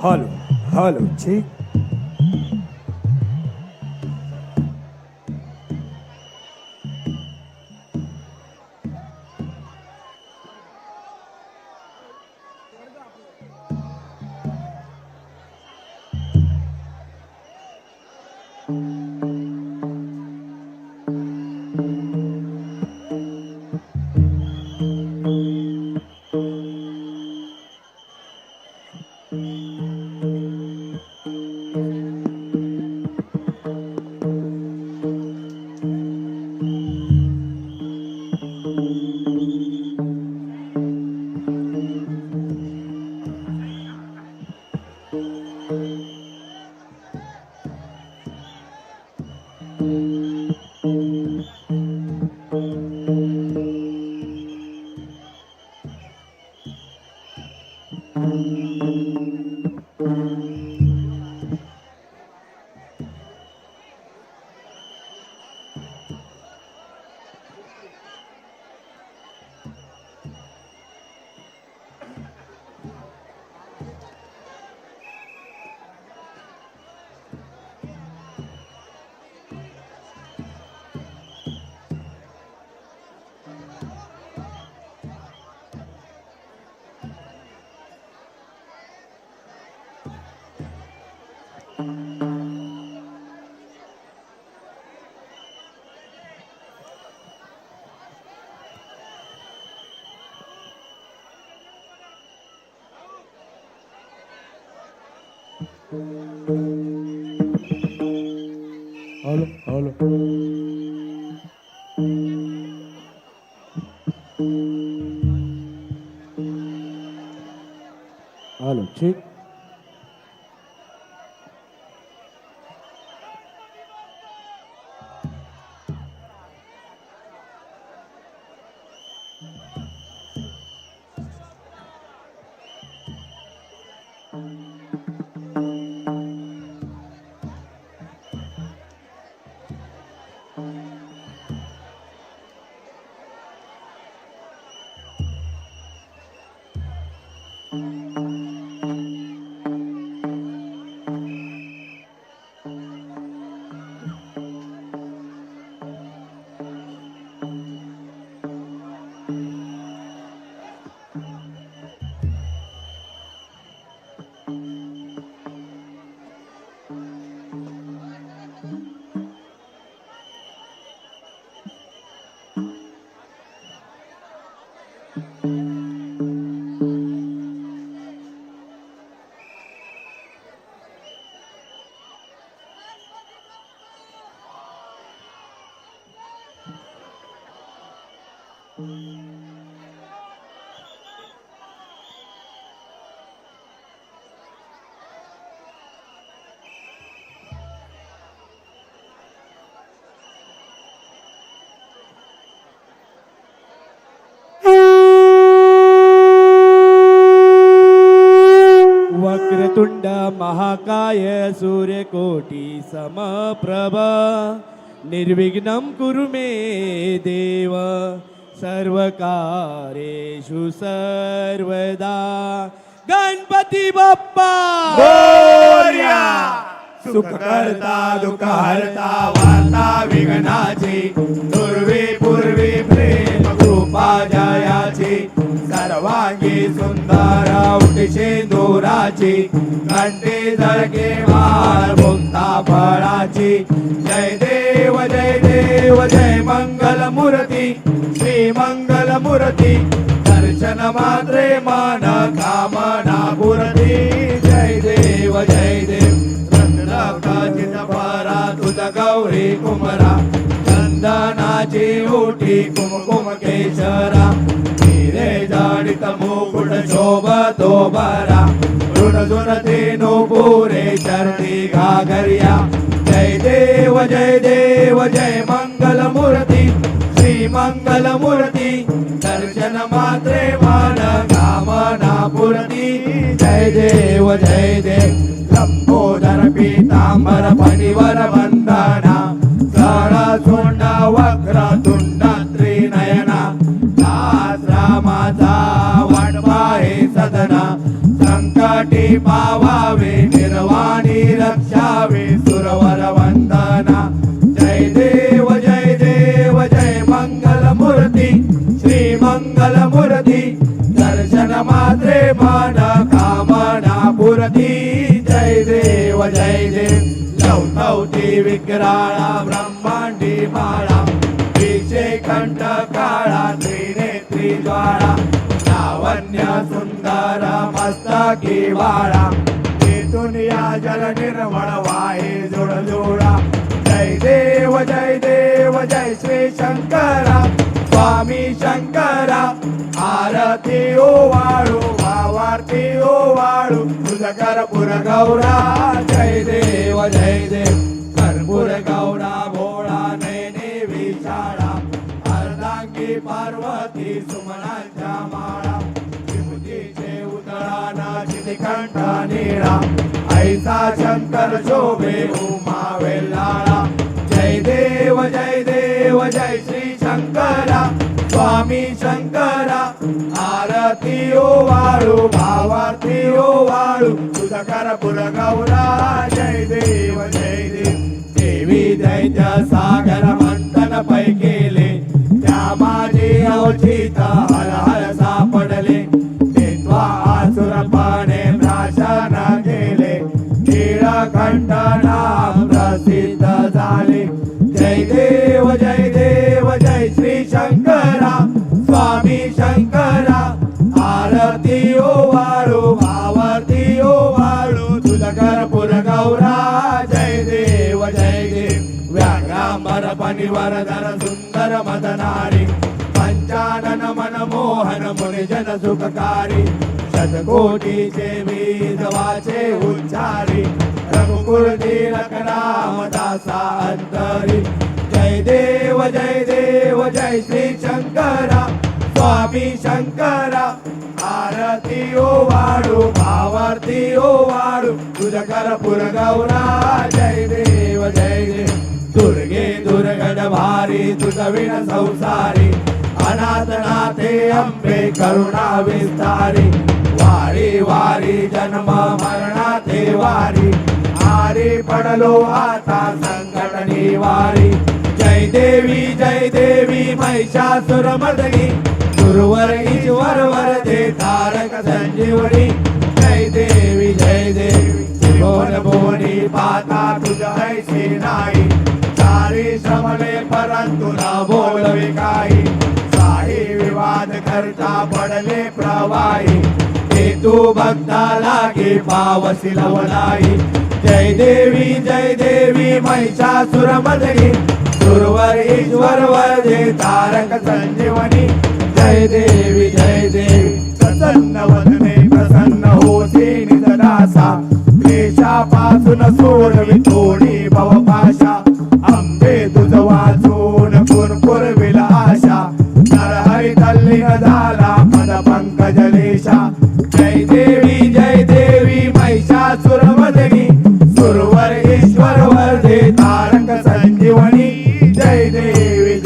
Hello hello ठीक. Hello hello hello ठीक. वक्रतुंड महाकाय सूर्यकोटी समप्रभ निर्विघ्नं कुरु मे देव सर्वकार्येषु सर्वदा. गणपती बाप्पा मोरया. सुख करता दुःख हरता वार्ता विघ्नाची पूर्वी पूर्वी प्रेम कृपा जयाची सर्वांगी सुंदर उठशे दोराची घंटे जळके मार मुक्ता फळाची. जय देव जय देव जय मंगल मूर्ती श्री मंगल मूर्ती दर्शन मात्रे मन कामना पूर्ती. जय देव जय देव रत्नाकाचित परा तुझ गौरी कुमरा चंदनाची ओटी कुमकुम केशरा हिरे जाडित मुकुट शोभतो बरा ऋण झुनते नुपुरे चरणी घागरिया. जय देव जय देव जय मंगल मूर्ती श्री मंगल मूर्ती दर्शन मात्रे मन कामना पूर्ती. जय देव जय देव लंबोदर पीतांबर फणीवर वंदना सळा सोंड वक्र तुंड त्रिनयना दास रामाचा वाटवा हे सदना शंकर संकटी पावावे निर्वाणी रक्षावे सुरवर वंदना जय देव जय मंगल मूर्ती श्री मंगल मूर्ती दर्शन मात्रे मन कामना पूर्ती जय देव लवती विक्राळा ब्रह्मांडी माळा विषे कंठ काळा त्रिनेत्री ज्वाळा लावण्य सुंदर मस्तकी वाळा तेथून या जल निर्मळ वाहे जोड जोडा जय देव जय श्री शंकरा स्वामी शंकरा आरती ओवाळू भावार्थी ओवाळू तुझ कर्पूर गौरा जय देव कर्पूर गौरा भोळा नयने विशाळा अर्धांगी पार्वती सुमनांच्या माळा विभूतीचे उतळाना चितिकंठ निळा ऐसा शंकर शोभे उमा वेल्लाळा जय देव जय श्री शंकरा स्वामी शंकरा आरती ओवाळू भावार्थी ओवाळू तुझ कर्पूर गौरा जय देव देवी दैत्य सागर मंथन पै केले त्या माझे अवचित हर हर सापडले तेत्वा आसुरपणे भाषण केले नीळकंठ नाम प्रसिद्ध झाले जय देव जय श्री शंकरा स्वामी शंकरा आरती ओवाळू भावार्थी ओवाळू तुझ कर्पूर गौरा जय देव व्याघ्रांबर पनिवरधर सुंदर मदनारी पंचानन मनमोहन मुनिजन सुखकारी शतकोटीचे बीज वाचे उच्चारी रघुकुल तिलक रामदासा अंतरी जय देव जय श्री शंकरा स्वामी शंकरा आरती ओवाळू भावार्थी ओवाळू तुझ कर्पूर गौरा जय देव दुर्गे दुर्गड भारी तुझ विण संसारी अनाथ नाथे अंबे करुणा विस्तारी वारी वारी जन्म मरणाथे वारी आरी पडलो आता संकट निवारी जय देवी महिषासुरमर्दिनी गुरुवर ईश्वर वरदे तारक संजीवनी जय देवी त्रिभुवन भुवनी पाता तुझ ऐसे नाही सारी श्रमले परंतु न बोलवे काही साही विवाद करता पडले प्रवाही ते तू भक्ता लागे पावसी लवलाई जय देवी महिषासुरमर्दिनी गुरुवर ईश्वर वरदे तारक संजीवनी जय देवी प्रसन्न वदने प्रसन्न होसी निजदासा क्लेशापासून सोडवी थोडी भवपाशा अंबे तुझ वाचून पुरपुरविल आशा नरहरी तल्लीन झाला पद पंकजलेशा जय देवी महिषासुरमर्दिनी सुरवर ईश्वर वरदे तारक संजीवनी जय देवी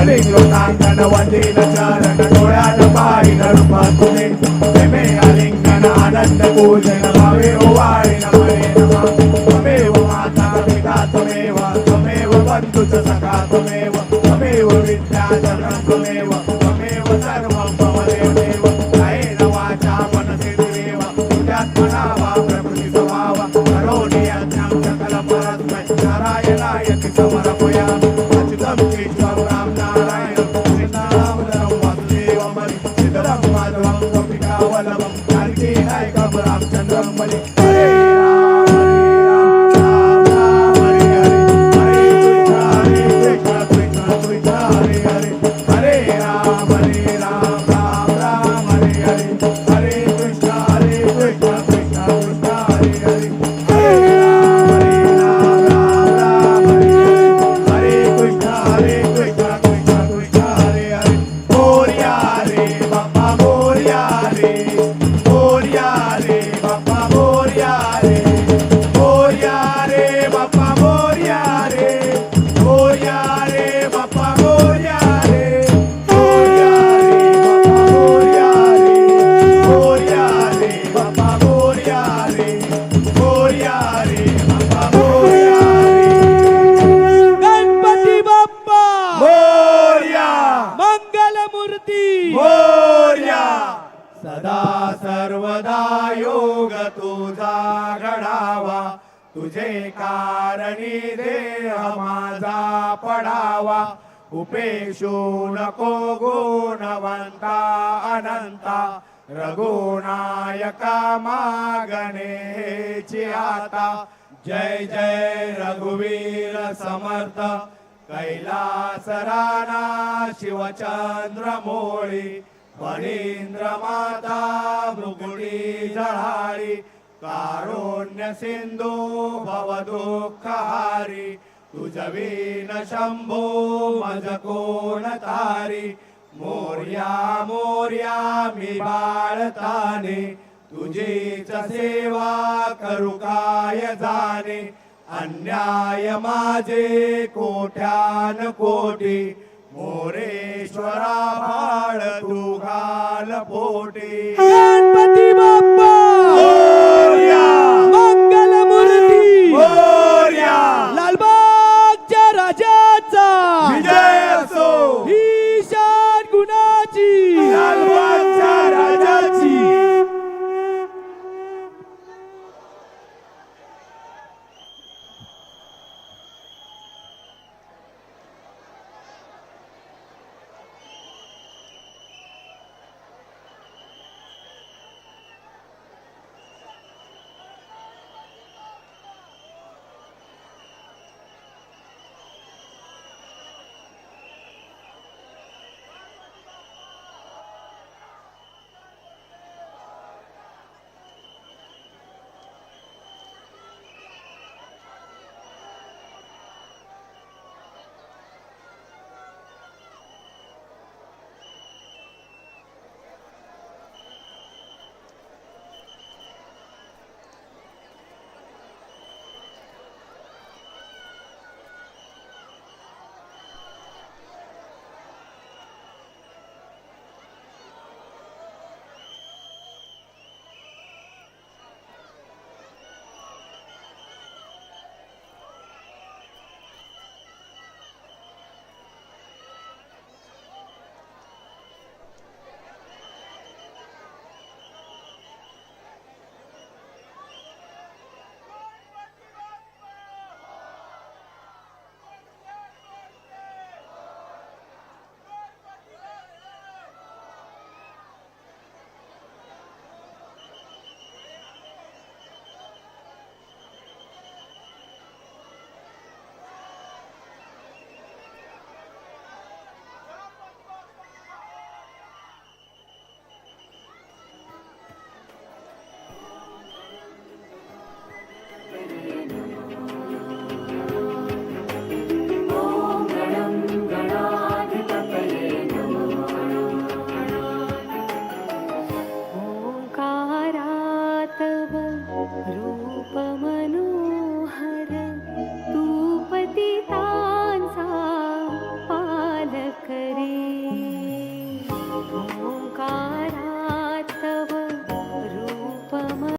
अलिंगनाथन वंदीन चरण डोळ्यात पाहिन रूप तुझे प्रेमे अलिंगन आनंद पूजन भावे ओवाळीन मने नमः त्वमेव माता पिता त्वमेव बंधुच सखा त्वमेव विद्याधरं त्वमेव सर्वं ममदेव कायेन वाचा मनसेन्द्रियेव तुझ्यात्मना वा प्रकृती स्वभाव करोमि यज्ञं सकल परस्मै नारायणायति समर्पयामि अच्युतं केशवं राम नारायणं श्रीरामचन्द्रं वासुदेवं बलि श्रीधरं माधवं गोपिकावल्लभं जानकी नायकं रामचन्द्रं बलि हरे राम हरे कृष्ण कृष्ण हरे हरे राम राम हरे हरे कृष्ण कृष्ण कृष्ण हरे हरे मोरया रे बाप्पा मोरया रे सर्वदा योग तुझा घडावा, तुझे कारणी देह माझा पडावा. उपेशू नको गुणवंता अनंता, रघुनायका मागणेची आता. जय जय रघुवीर समर्थ, कैलास राणा शिवचंद्र मोळी. फणींद्र माता मृगुटी जळाळी, कारुण्य सिंधू भवदुःखहारी. तुझवीन शंभो मज कोण तारी. मोर्या मोर्या मी बाळताने, तुझीच सेवा करू काय जाणे. अन्याय माझे कोट्यान कोटी, मोरेश्वरा बाळ तू घाल पोटी. गणपती बाप्पा